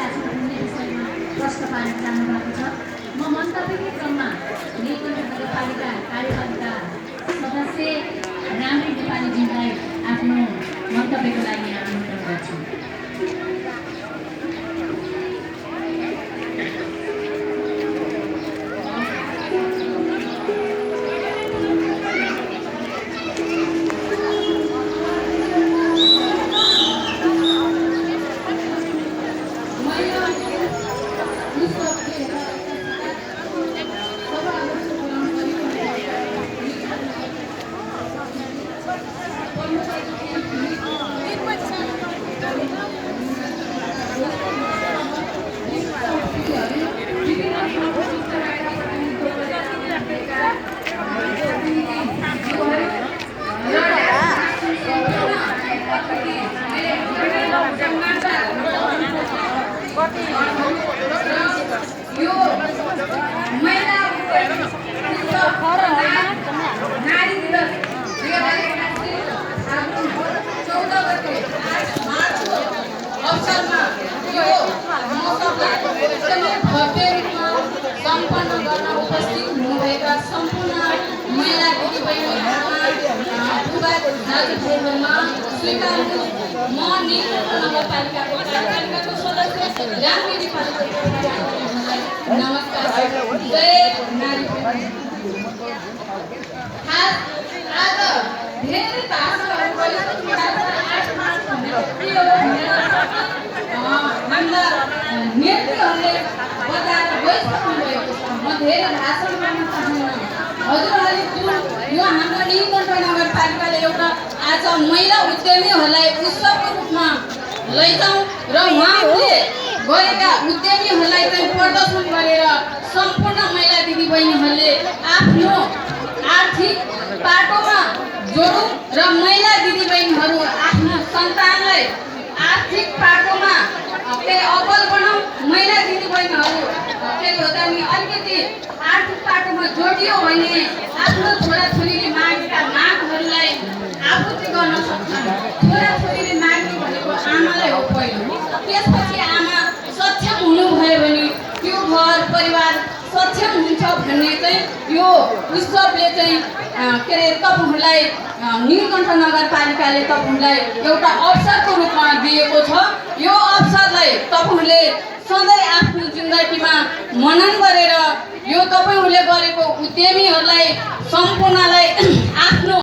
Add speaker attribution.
Speaker 1: गरिरहेको छ भन्ने विषयमा प्रश्न पारेर जानुभएको छ। म मन्तव्यकै क्रममा नीलकण्ठ नगरपालिका कार्यपालिका सदस्य रामरी नेपालीजीलाई आफ्नो मन्तव्यको लागि आमन्त्रण गर्छु।
Speaker 2: सम्पन्न गर्न उपस्थित हुनुभएका सम्पूर्ण महिला दिदीबहिनीहरूमा स्वीकार म नीलकण्ठ नगरपालिकाको कार्यपालिकाको सदस्य रामरी नेपालीजीलाई नमस्कार। जय नारी। आज धेरै भाषाहरू हामीलाई नेतृहरूले बजाएर गइसक्नु भएको छ। म धेरै भाषण गर्न चाहन्न। हजुरहरूले जुन यो हाम्रो नीलकण्ठ नगरपालिकाले एउटा आज महिला उद्यमीहरूलाई उत्सवको रूपमा लैजाउँ र उहाँहरूले गरेका उद्यमीहरूलाई चाहिँ प्रदर्शन गरेर सम्पूर्ण महिला दिदीबहिनीहरूले आफ्नो आर्थिक पाटोमा जोडौँ र महिला दिदीबहिनीहरू आफ्नो सन्तानलाई आर्थिक पाटोमा अब्बल बनाऊ। महिला दिदीबहिनीहरू अलिकति आर्थिक पाटोमा जोडियो भने आफ्नो छोराछोरीले मागेका मागहरूलाई आपूर्ति गर्न सक्छन्। छोराछोरीले माग्ने भनेको आमालाई हो पहिलो। त्यसपछि आमा सक्षम हुनुभयो भने त्यो घर परिवार सक्षम हुन्छ भन्ने चाहिँ यो उत्सवले चाहिँ के अरे तपाईँहरूलाई नीलकण्ठ नगरपालिकाले तपाईँहरूलाई एउटा अवसरको रूपमा दिएको छ। यो अवसरलाई तपाईँहरूले सधैँ आफ्नो जिन्दगीमा मनन गरेर यो तपाईँहरूले गरेको उद्यमीहरूलाई सम्पूर्णलाई आफ्नो